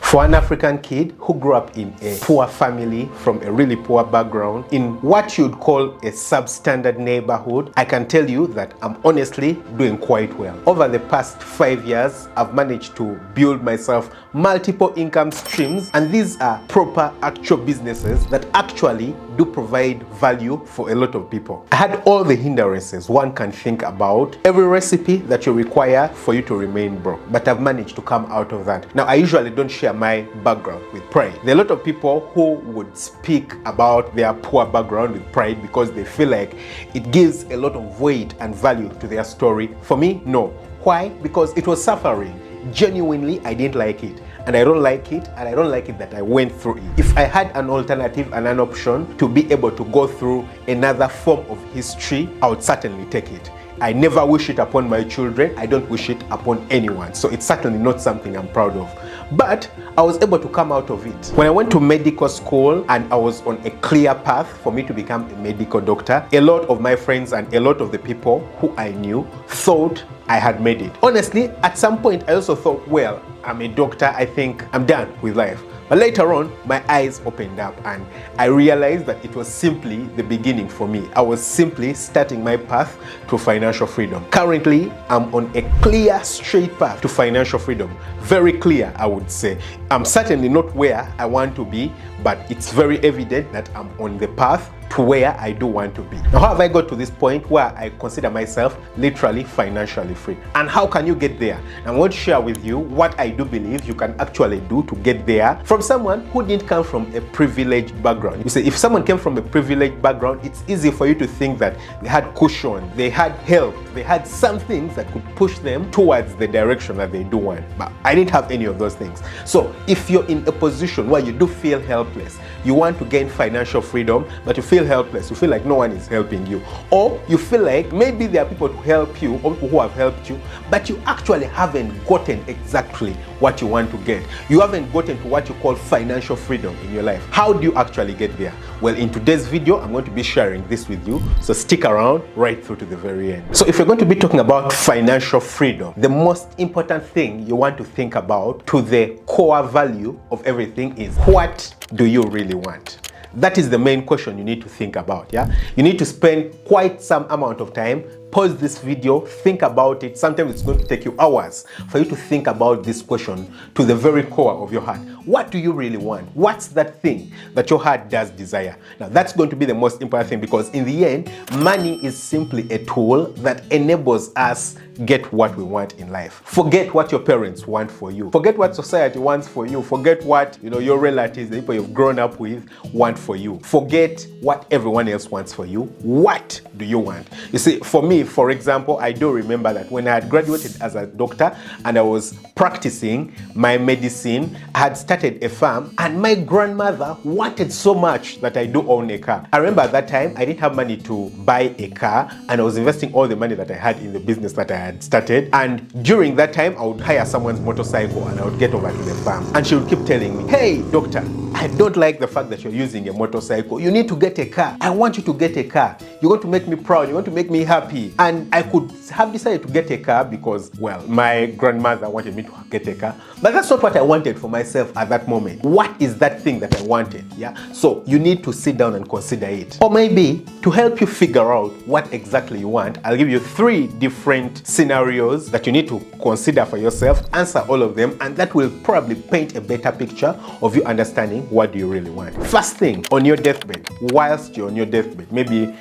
For an African kid who grew up in a poor family from a really poor background in what you'd call a substandard neighborhood, I can tell you that I'm honestly doing quite well. Over the past 5 years, I've managed to build myself multiple income streams, and these are proper actual businesses that actually do provide value for a lot of people. I had all the hindrances one can think about, every recipe that you require for you to remain broke, but I've managed to come out of that. Now, I usually don't share my background with pride. There are a lot of people who would speak about their poor background with pride because they feel like it gives a lot of weight and value to their story. For me, no. Why? Because it was suffering. Genuinely, I didn't like it. And I don't like it, and I don't like it that I went through it. If I had an alternative and an option to be able to go through another form of history, I would certainly take it. I never wish it upon my children. I don't wish it upon anyone. So it's certainly not something I'm proud of. But I was able to come out of it. When I went to medical school and I was on a clear path for me to become a medical doctor, a lot of my friends and a lot of the people who I knew thought I had made it. Honestly, at some point I also thought, well, I'm a doctor, I think I'm done with life. But later on, my eyes opened up and I realized that it was simply the beginning for me. I was simply starting my path to financial freedom. Currently, I'm on a clear, straight path to financial freedom. Very clear, I would say. I'm certainly not where I want to be, but it's very evident that I'm on the path to where I do want to be. Now, how have I got to this point where I consider myself literally financially free? And how can you get there? I want to share with you what I do believe you can actually do to get there from someone who didn't come from a privileged background. You see, if someone came from a privileged background, it's easy for you to think that they had cushion, they had help, they had some things that could push them towards the direction that they do want. But I didn't have any of those things. So if you're in a position where you do feel helpless, you want to gain financial freedom, but you feel helpless, you feel like no one is helping you, or you feel like maybe there are people to help you or people who have helped you, but you actually haven't gotten exactly what you want to get. You haven't gotten to what you call financial freedom in your life. How do you actually get there? Well, in today's video, I'm going to be sharing this with you, so stick around right through to the very end. So if you're going to be talking about financial freedom, the most important thing you want to think about, to the core value of everything, is what do you really want? That is the main question you need to think about, yeah? You need to spend quite some amount of time, pause this video, think about it. Sometimes it's going to take you hours for you to think about this question to the very core of your heart. What do you really want? What's that thing that your heart does desire? Now, that's going to be the most important thing, because in the end, money is simply a tool that enables us get what we want in life. Forget what your parents want for you. Forget what society wants for you. Forget what, your relatives, the people you've grown up with, want for you. Forget what everyone else wants for you. What do you want? You see, for me, for example, I do remember that when I had graduated as a doctor and I was practicing my medicine, I had started a farm, and my grandmother wanted so much that I do own a car. I remember at that time, I didn't have money to buy a car, and I was investing all the money that I had in the business that I had started. And during that time, I would hire someone's motorcycle and I would get over to the farm. And she would keep telling me, hey, doctor, I don't like the fact that you're using a motorcycle. You need to get a car. I want you to get a car. You're going to make me proud. You're going to make me happy. And I could have decided to get a car because, well, my grandmother wanted me to get a car. But that's not what I wanted for myself at that moment. What is that thing that I wanted? Yeah. So you need to sit down and consider it. Or maybe to help you figure out what exactly you want, I'll give you 3 different scenarios that you need to consider for yourself. Answer all of them, and that will probably paint a better picture of you understanding what do you really want. First thing, on your deathbed, whilst you're on your deathbed, maybe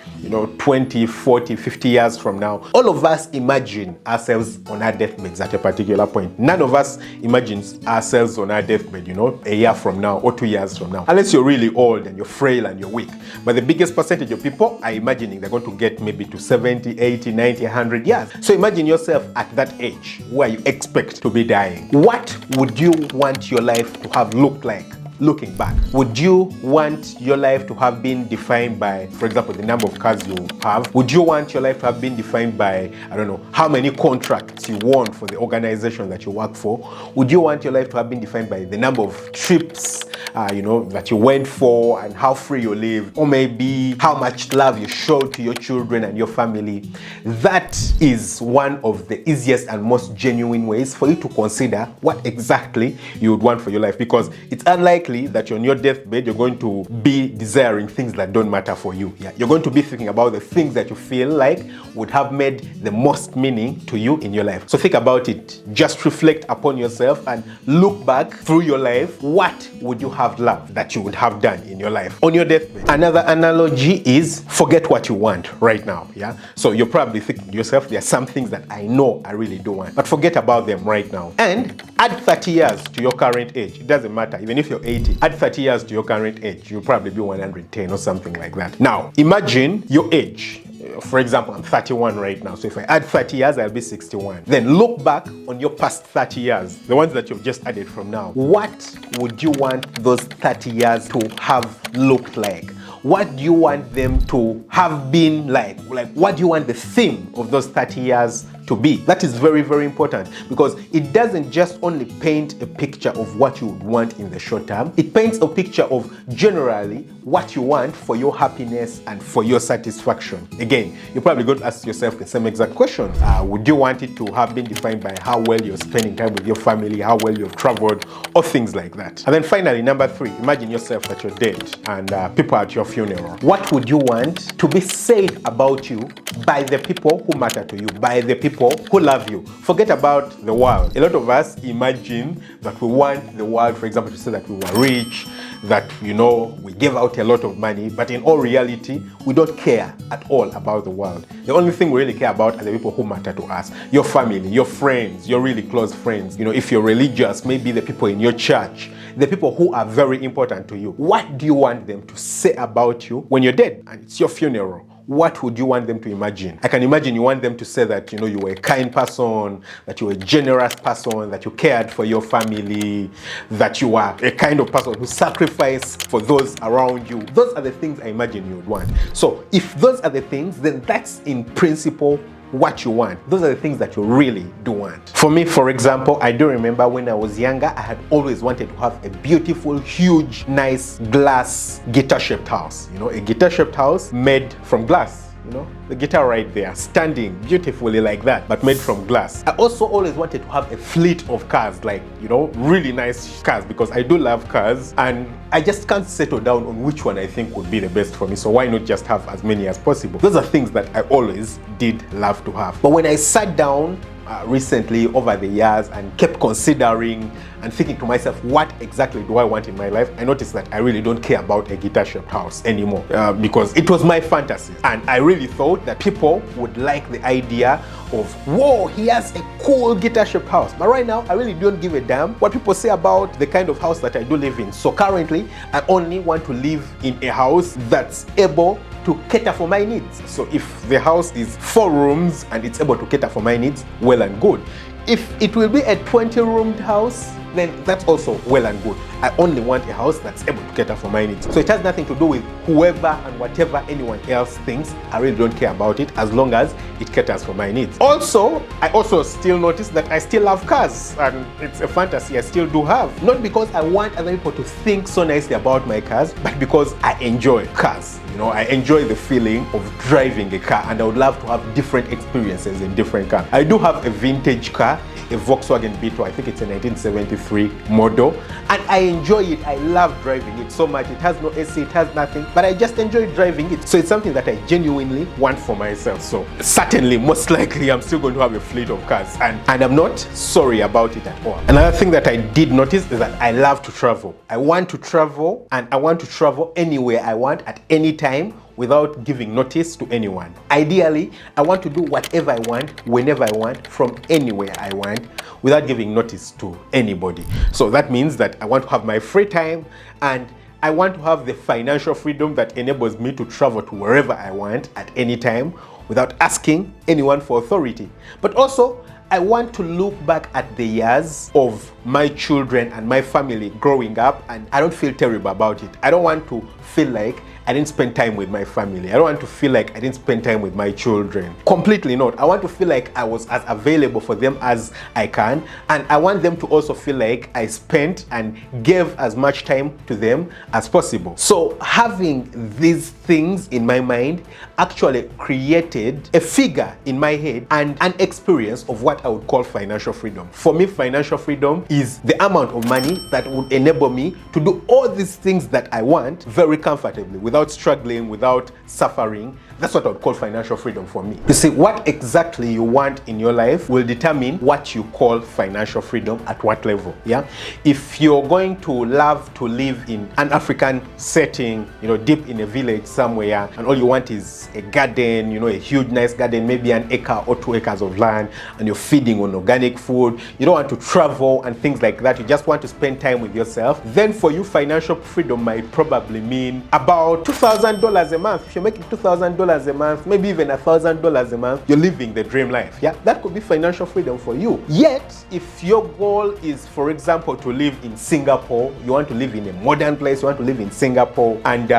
20, 40, 50 years from now, all of us imagine ourselves on our deathbeds at a particular point. None of us imagines ourselves on our deathbed, a year from now or 2 years from now, unless you're really old and you're frail and you're weak. But the biggest percentage of people are imagining they're going to get maybe to 70, 80, 90, 100 years. So imagine yourself at that age where you expect to be dying. What would you want your life to have looked like? Looking back, would you want your life to have been defined by, for example, the number of cars you have? Would you want your life to have been defined by, I don't know, how many contracts you won for the organization that you work for? Would you want your life to have been defined by the number of trips that you went for and how free you lived, or maybe how much love you showed to your children and your family. That is one of the easiest and most genuine ways for you to consider what exactly you would want for your life, because it's unlikely that on your deathbed you're going to be desiring things that don't matter for you. Yeah, you're going to be thinking about the things that you feel like would have made the most meaning to you in your life. So think about it. Just reflect upon yourself and look back through your life. What would you have loved that you would have done in your life on your deathbed? Another analogy is forget what you want right now. Yeah. So you're probably thinking to yourself, there are some things that I know I really do want, but forget about them right now. And add 30 years to your current age. It doesn't matter. Even if you're 80, add 30 years to your current age. You'll probably be 110 or something like that. Now, imagine your age. For example, I'm 31 right now. So if I add 30 years, I'll be 61. Then look back on your past 30 years, the ones that you've just added from now. What would you want those 30 years to have looked like? What do you want them to have been like? Like, what do you want the theme of those 30 years to be? That is very, very important, because it doesn't just only paint a picture of what you would want in the short term. It paints a picture of generally what you want for your happiness and for your satisfaction. Again, you're probably going to ask yourself the same exact question. Would you want it to have been defined by how well you're spending time with your family, how well you've traveled, or things like that? And then finally, number 3, imagine yourself that you're dead and people at your funeral. What would you want to be said about you by the people who matter to you, by the people who love you? Forget about the world. A lot of us imagine that we want the world, for example, to say that we were rich, that, we gave out a lot of money, but in all reality, we don't care at all about the world. The only thing we really care about are the people who matter to us. Your family, your friends, your really close friends. If you're religious, maybe the people in your church, the people who are very important to you. What do you want them to say about you when you're dead and it's your funeral? What would you want them to imagine? I can imagine you want them to say that, you were a kind person, that you were a generous person, that you cared for your family, that you are a kind of person who sacrificed for those around you. Those are the things I imagine you would want. So if those are the things, then that's in principle what you want. Those are the things that you really do want. For me, for example, I do remember when I was younger, I had always wanted to have a beautiful, huge, nice glass guitar-shaped house. A guitar-shaped house made from glass. The guitar right there, standing beautifully like that, but made from glass. I also always wanted to have a fleet of cars, like, really nice cars, because I do love cars, and I just can't settle down on which one I think would be the best for me. So why not just have as many as possible? Those are things that I always did love to have. But when I sat down recently over the years and kept considering and thinking to myself, what exactly do I want in my life? I noticed that I really don't care about a guitar-shaped house anymore, because it was my fantasy. And I really thought that people would like the idea of, whoa, he has a cool guitar-shaped house. But right now, I really don't give a damn what people say about the kind of house that I do live in. So currently, I only want to live in a house that's able to cater for my needs. So if the house is 4 rooms and it's able to cater for my needs, well and good. If it will be a 20-roomed house, then that's also well and good. I only want a house that's able to cater for my needs. So it has nothing to do with whoever and whatever anyone else thinks. I really don't care about it, as long as it caters for my needs. Also, I also still notice that I still love cars, and it's a fantasy I still do have. Not because I want other people to think so nicely about my cars, but because I enjoy cars. I enjoy the feeling of driving a car, and I would love to have different experiences in different cars. I do have a vintage car, a Volkswagen Beetle. I think it's a 1973 model, and I enjoy it. I love driving it so much. It has no AC, it has nothing, but I just enjoy driving it. So it's something that I genuinely want for myself. So certainly, most likely, I'm still going to have a fleet of cars, and I'm not sorry about it at all. Another thing that I did notice is that I love to travel. I want to travel, and I want to travel anywhere I want at any time, without giving notice to anyone. Ideally, I want to do whatever I want, whenever I want, from anywhere I want, without giving notice to anybody. So that means that I want to have my free time, and I want to have the financial freedom that enables me to travel to wherever I want at any time, without asking anyone for authority. But also, I want to look back at the years of my children and my family growing up, and I don't feel terrible about it. I don't want to feel like I didn't spend time with my family. I don't want to feel like I didn't spend time with my children. Completely not. I want to feel like I was as available for them as I can, and I want them to also feel like I spent and gave as much time to them as possible. So having these things in my mind actually created a figure in my head and an experience of what I would call financial freedom. For me, financial freedom is the amount of money that would enable me to do all these things that I want very comfortably, without struggling, without suffering. That's what I would call financial freedom for me. You see, what exactly you want in your life will determine what you call financial freedom at what level. Yeah, if you're going to love to live in an African setting, you know, deep in a village somewhere, and all you want is a garden, you know, a huge nice garden, maybe an acre or 2 acres of land, and you're feeding on organic food, you don't want to travel and things like that, you just want to spend time with yourself, then for you financial freedom might probably mean about $2,000 a month. If you're making $2,000 a month, maybe even $1,000 a month, you're living the dream life. Yeah, that could be financial freedom for you. Yet, if your goal is, for example, to live in Singapore, you want to live in a modern place, you want to live in Singapore, and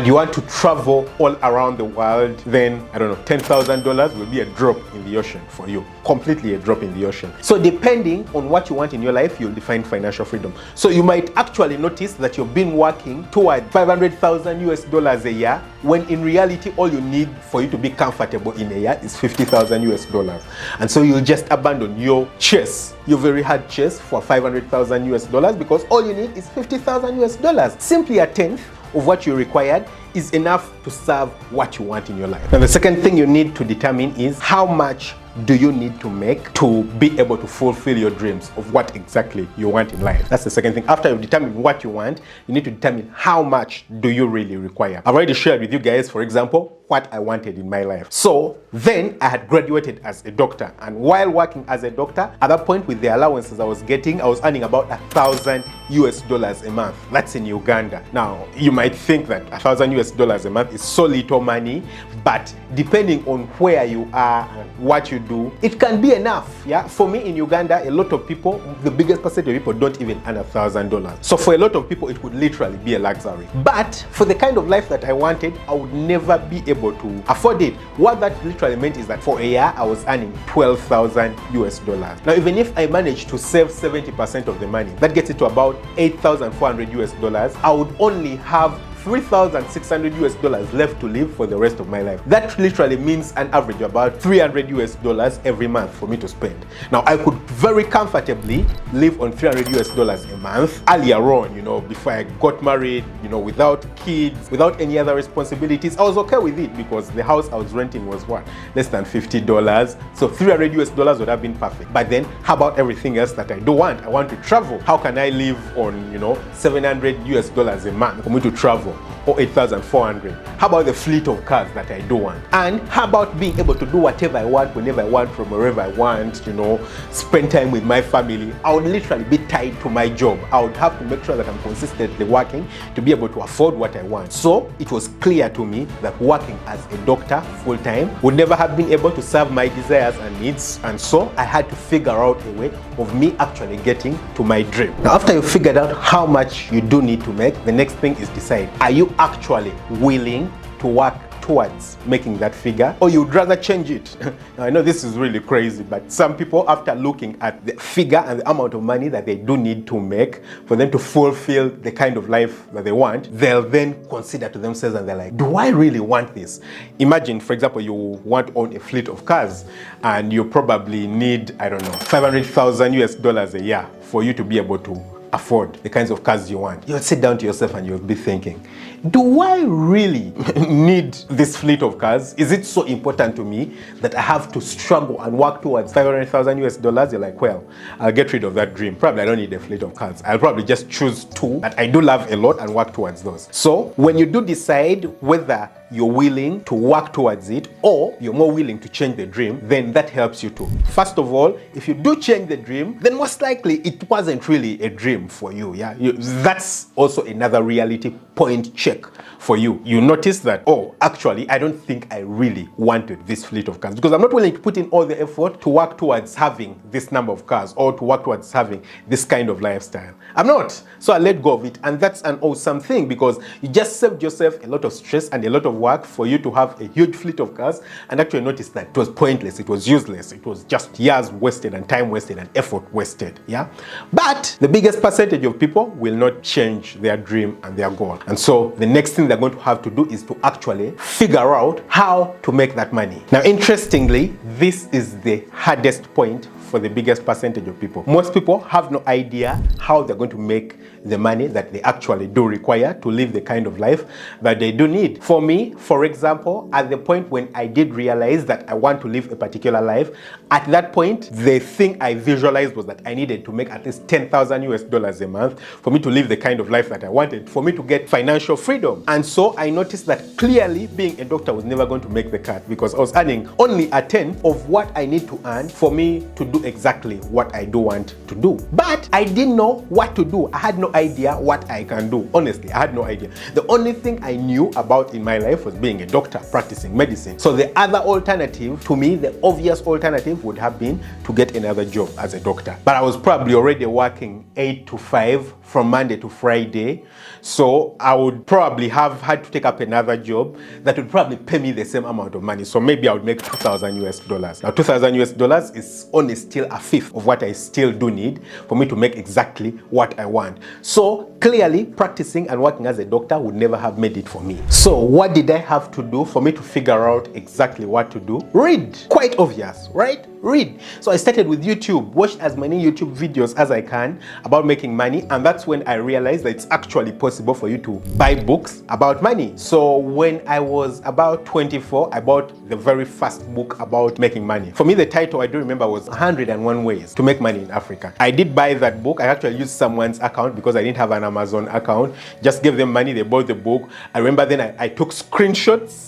you want to travel all around the world, then I don't know, $10,000 will be a drop in the ocean for you. Completely a drop in the ocean. So depending on what you want in your life, you'll define financial freedom. So you might actually notice that you've been working toward $500,000 a year, when in reality all you need for you to be comfortable in a year is $50,000. And so you'll just abandon your chase, your very hard chase for $500,000, because all you need is $50,000. Simply a tenth of what you required is enough to serve what you want in your life. Now, the second thing you need to determine is how much do you need to make to be able to fulfill your dreams of what exactly you want in life. That's the second thing. After you've determined what you want, you need to determine how much do you really require. I've already shared with you guys, for example, what I wanted in my life. So then I had graduated as a doctor, and while working as a doctor, at that point with the allowances I was getting, I was earning about $1,000 a month. That's in Uganda. Now, you might think that $1,000 a month is so little money, but depending on where you are and what you do, it can be enough. Yeah, for me in Uganda, a lot of people, the biggest percentage of people don't even earn $1,000. So for a lot of people, it would literally be a luxury. But for the kind of life that I wanted, I would never be able to afford it. What that literally meant is that for a year, I was earning $12,000. Now, even if I managed to save 70% of the money, that gets it to about $8,400. I would only have $3,600 left to live for the rest of my life. That literally means an average about $300 every month for me to spend. Now, I could very comfortably live on $300 a month earlier on, you know, before I got married, you know, without kids, without any other responsibilities. I was okay with it because the house I was renting was what? Less than $50. So $300 would have been perfect. But then how about everything else that I do want? I want to travel. How can I live on, you know, $700 a month for me to travel? Or $8,400. How about the fleet of cars that I do want? And how about being able to do whatever I want, whenever I want, from wherever I want, you know, spend time with my family? I would literally be tied to my job. I would have to make sure that I'm consistently working to be able to afford what I want. So it was clear to me that working as a doctor full-time would never have been able to serve my desires and needs. And so I had to figure out a way of me actually getting to my dream. Now, after you figured out how much you do need to make, the next thing is decide, are you actually willing to work towards making that figure, or you'd rather change it? Now, I know this is really crazy, but some people, after looking at the figure and the amount of money that they do need to make for them to fulfill the kind of life that they want, they'll then consider to themselves and they're like, do I really want this? Imagine, for example, you want to own a fleet of cars and you probably need, I don't know, $500,000 a year for you to be able to afford the kinds of cars you want. You'll sit down to yourself and you'll be thinking, do I really need this fleet of cars? Is it so important to me that I have to struggle and work towards $500,000? You're like, well, I'll get rid of that dream. Probably I don't need a fleet of cars. I'll probably just choose two that I do love a lot and work towards those. So when you do decide whether you're willing to work towards it or you're more willing to change the dream, then that helps you too. First of all, if you do change the dream, then most likely it wasn't really a dream. dream for you. Yeah, that's also another reality point check for you. You notice that, oh, actually, I don't think I really wanted this fleet of cars, because I'm not willing to put in all the effort to work towards having this number of cars or to work towards having this kind of lifestyle. I'm not. So I let go of it. And that's an awesome thing, because you just saved yourself a lot of stress and a lot of work for you to have a huge fleet of cars, and actually notice that it was pointless, it was useless, it was just years wasted and time wasted and effort wasted. Yeah. But the biggest percentage of people will not change their dream and their goal. And so the next thing they're going to have to do is to actually figure out how to make that money. Now, interestingly, this is the hardest point for the biggest percentage of people. Most people have no idea how they're going to make the money that they actually do require to live the kind of life that they do need. For me, for example, at the point when I did realize that I want to live a particular life, at that point, the thing I visualized was that I needed to make at least $10,000 a month for me to live the kind of life that I wanted, for me to get financial freedom. And so I noticed that clearly being a doctor was never going to make the cut, because I was earning only a tenth of what I need to earn for me to do exactly what I do want to do. But I didn't know what to do. I had no idea what I can do. Honestly, I had no idea. The only thing I knew about in my life was being a doctor, practicing medicine. So the other alternative, to me, the obvious alternative would have been to get another job as a doctor. But I was probably already working 8 to 5 from Monday to Friday. So I would probably have had to take up another job that would probably pay me the same amount of money. So maybe I would make $2,000. Now, $2,000 is only still a fifth of what I still do need for me to make exactly what I want. So clearly, practicing and working as a doctor would never have made it for me. So what did I have to do for me to figure out exactly what to do? Read. Quite obvious, right? Read. So I started with YouTube, watched as many YouTube videos as I can about making money, and that's when I realized that it's actually possible for you to buy books about money. So when I was about 24, I bought the very first book about making money. For me, the title I do remember was 101 Ways to Make Money in Africa. I did buy that book. I actually used someone's account because I didn't have an Amazon account. Just gave them money, they bought the book. I remember then I took screenshots,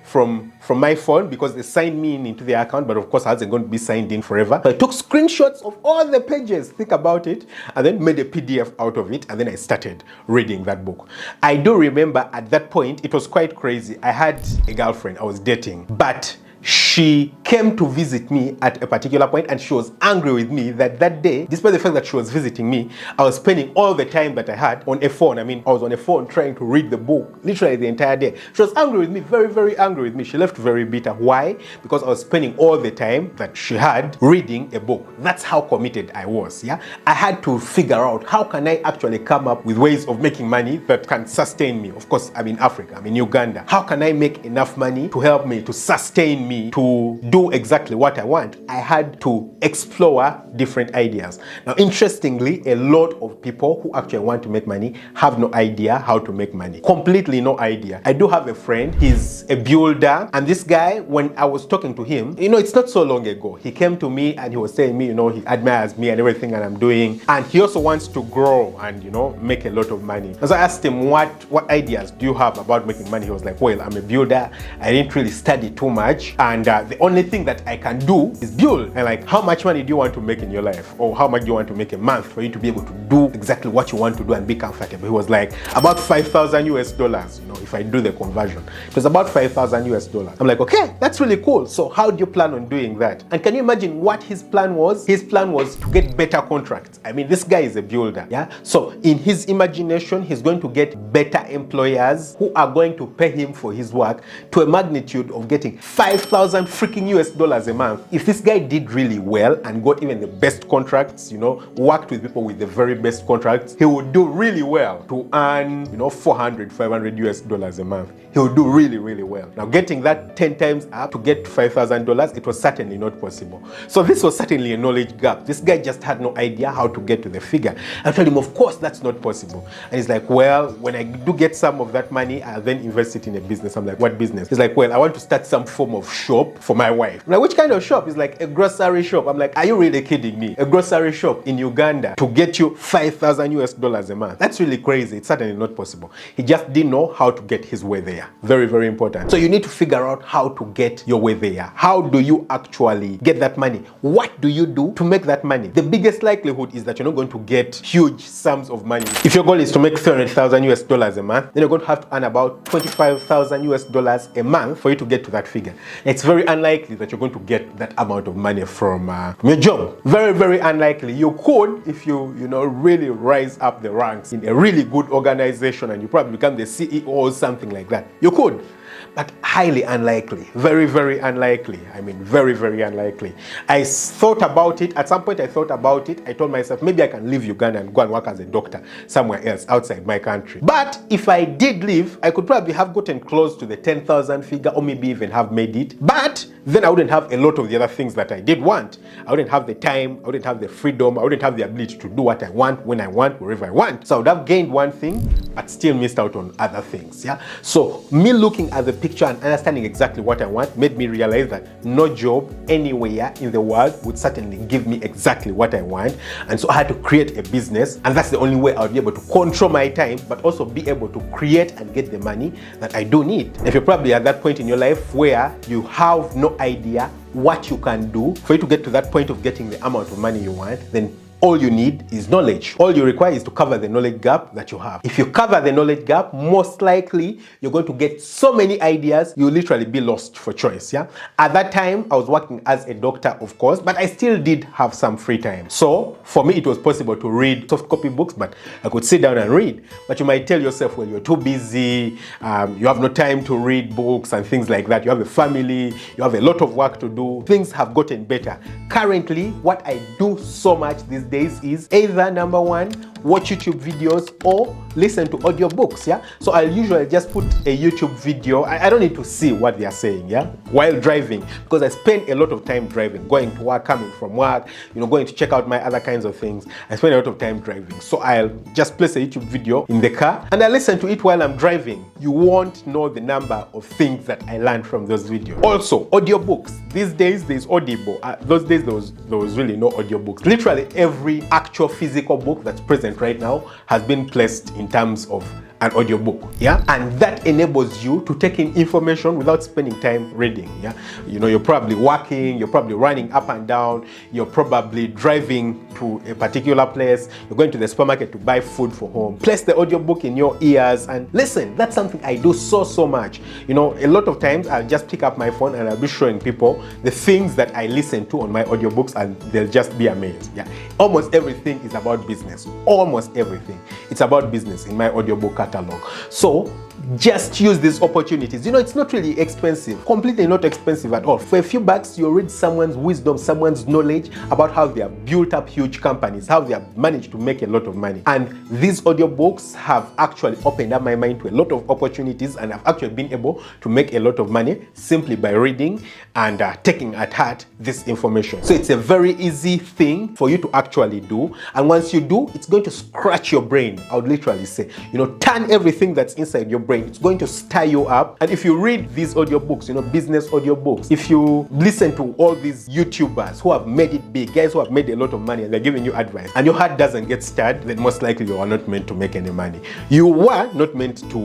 from my phone, because they signed me into their account, but of course I wasn't going to be signed in forever. So I took screenshots of all the pages, think about it, and then made a PDF out of it, and then I started reading that book. I do remember at that point, it was quite crazy. I had a girlfriend I was dating, but she came to visit me at a particular point, and she was angry with me that day, despite the fact that she was visiting me, I was spending all the time that I had on a phone. I was on a phone trying to read the book literally the entire day. She was angry with me, very, very angry with me. She left very bitter. Why? Because I was spending all the time that she had reading a book. That's how committed I was. Yeah, I had to figure out how can I actually come up with ways of making money that can sustain me. Of course, I'm in Africa, I'm in Uganda. How can I make enough money to help me, to sustain me, to do exactly what I want? I had to explore different ideas. Now, interestingly, a lot of people who actually want to make money have no idea how to make money. Completely no idea. I do have a friend, he's a builder, and this guy, when I was talking to him, it's not so long ago, he came to me and he was saying me, he admires me and everything that I'm doing, and he also wants to grow and, make a lot of money. And so I asked him, what ideas do you have about making money? He was like, well, I'm a builder, I didn't really study too much, and the only thing that I can do is build. And like, how much money do you want to make in your life? Or how much do you want to make a month for you to be able to do exactly what you want to do and be comfortable? He was like, about $5,000, if I do the conversion. It was about $5,000. I'm like, okay, that's really cool. So how do you plan on doing that? And can you imagine what his plan was? His plan was to get better contracts. This guy is a builder, yeah? So in his imagination, he's going to get better employers who are going to pay him for his work to a magnitude of getting $5,000 freaking US a month. If this guy did really well and got even the best contracts, worked with people with the very best contracts, he would do really well to earn, $400, $500 US a month. He would do really, really well. Now, getting that 10 times up to get $5,000, it was certainly not possible. So this was certainly a knowledge gap. This guy just had no idea how to get to the figure. I told him, of course, that's not possible. And he's like, well, when I do get some of that money, I'll then invest it in a business. I'm like, what business? He's like, well, I want to start some form of shop for my wife. I'm like, which kind of shop? He's like, a grocery shop. I'm like, are you really kidding me? A grocery shop in Uganda to get you $5,000 a month. That's really crazy. It's certainly not possible. He just didn't know how to get his way there. Very, very important. So you need to figure out how to get your way there. How do you actually get that money? What do you do to make that money? The biggest likelihood is that you're not going to get huge sums of money. If your goal is to make $300,000 a month, then you're going to have to earn about $25,000 a month for you to get to that figure. It's very unlikely that you're going to get that amount of money from your job. Very, very unlikely. You could if you really rise up the ranks in a really good organization and you probably become the CEO or something like that. You could. But highly unlikely. Very, very unlikely. I mean, very, very unlikely. I thought about it. At some point, I thought about it. I told myself, maybe I can leave Uganda and go and work as a doctor somewhere else outside my country. But if I did leave, I could probably have gotten close to the 10,000 figure or maybe even have made it. But then I wouldn't have a lot of the other things that I did want. I wouldn't have the time. I wouldn't have the freedom. I wouldn't have the ability to do what I want, when I want, wherever I want. So I would have gained one thing, but still missed out on other things. Yeah. So me looking at the picture and understanding exactly what I want made me realize that no job anywhere in the world would certainly give me exactly what I want. And so I had to create a business, and that's the only way I would be able to control my time, but also be able to create and get the money that I do need. If you're probably at that point in your life where you have no idea what you can do for you to get to that point of getting the amount of money you want, then all you need is knowledge. All you require is to cover the knowledge gap that you have. If you cover the knowledge gap, most likely you're going to get so many ideas, you'll literally be lost for choice. Yeah. At that time, I was working as a doctor, of course, but I still did have some free time. So for me, it was possible to read soft copy books, but I could sit down and read. But you might tell yourself, well, you're too busy, you have no time to read books and things like that. You have a family, you have a lot of work to do. Things have gotten better. Currently, what I do so much these days is either number one, watch YouTube videos or listen to audiobooks. Yeah. So I'll usually just put a YouTube video. I don't need to see what they are saying, yeah, while driving, because I spend a lot of time driving, going to work, coming from work, going to check out my other kinds of things. I spend a lot of time driving. So I'll just place a YouTube video in the car and I listen to it while I'm driving. You won't know the number of things that I learned from those videos. Also, audiobooks. These days there's Audible. Those days there was really no audiobooks. Literally every actual physical book that's present right now has been placed in terms of an audiobook, yeah, and that enables you to take in information without spending time reading. Yeah, you're probably working, you're probably running up and down, you're probably driving to a particular place, you're going to the supermarket to buy food for home. Place the audiobook in your ears and listen. That's something I do so much. A lot of times I'll just pick up my phone and I'll be showing people the things that I listen to on my audiobooks and they'll just be amazed. Yeah, almost everything is about business. Almost everything. It's about business in my audiobook catalog. So just use these opportunities. It's not really expensive, completely not expensive at all. For a few bucks, you'll read someone's wisdom, someone's knowledge about how they have built up huge companies, how they have managed to make a lot of money. And these audiobooks have actually opened up my mind to a lot of opportunities, and I've actually been able to make a lot of money simply by reading and taking at heart this information. So it's a very easy thing for you to actually do. And once you do, it's going to scratch your brain. I would literally say, turn everything that's inside your brain. It's going to stir you up. And if you read these audiobooks, business audiobooks, if you listen to all these YouTubers who have made it big, guys who have made a lot of money and they're giving you advice, and your heart doesn't get stirred, then most likely you are not meant to make any money. You were not meant to,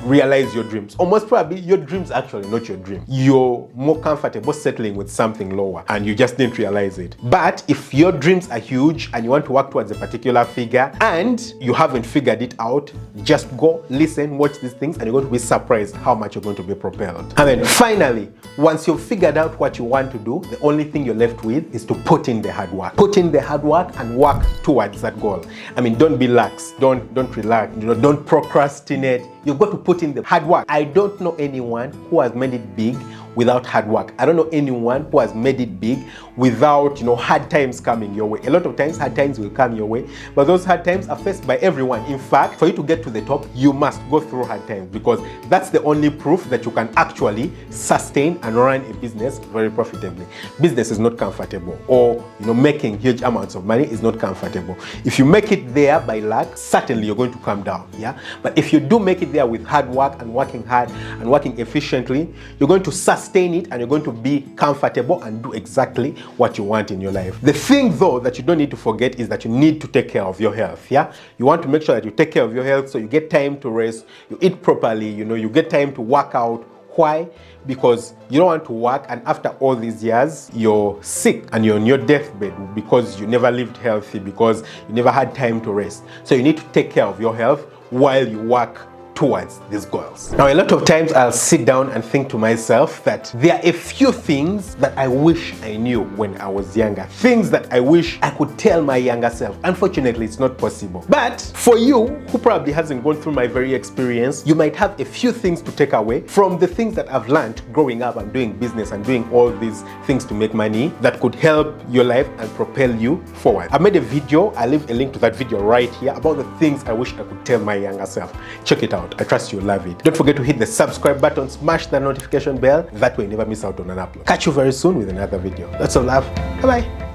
realize your dreams. Or most probably your dreams are actually not your dream. You're more comfortable settling with something lower and you just didn't realize it. But if your dreams are huge and you want to work towards a particular figure and you haven't figured it out, just go, listen, watch these things, and you're going to be surprised how much you're going to be propelled. And then finally, once you've figured out what you want to do, the only thing you're left with is to put in the hard work. Put in the hard work and work towards that goal. Don't be lax. Don't relax. Don't procrastinate. You've got to put in the hard work. I don't know anyone who has made it big without hard work. I don't know anyone who has made it big without, hard times coming your way. A lot of times hard times will come your way, but those hard times are faced by everyone. In fact, for you to get to the top, you must go through hard times, because that's the only proof that you can actually sustain and run a business very profitably. Business is not comfortable, or making huge amounts of money is not comfortable. If you make it there by luck, certainly you're going to come down. Yeah, but if you do make it there with hard work and working hard and working efficiently, you're going to sustain it and you're going to be comfortable and do exactly what you want in your life. The thing though that you don't need to forget is that you need to take care of your health. Yeah, you want to make sure that you take care of your health, so you get time to rest, you eat properly, you get time to work out. Why? Because you don't want to work and after all these years you're sick and you're on your deathbed because you never lived healthy, because you never had time to rest. So you need to take care of your health while you work towards these goals. Now, a lot of times I'll sit down and think to myself that there are a few things that I wish I knew when I was younger, things that I wish I could tell my younger self. Unfortunately, it's not possible. But for you, who probably hasn't gone through my very experience, you might have a few things to take away from the things that I've learned growing up and doing business and doing all these things to make money that could help your life and propel you forward. I made a video, I'll leave a link to that video right here, about the things I wish I could tell my younger self. Check it out. I trust you'll love it. Don't forget to hit the subscribe button, smash the notification bell. That way you never miss out on an upload. Catch you very soon with another video. Lots of love. Bye-bye.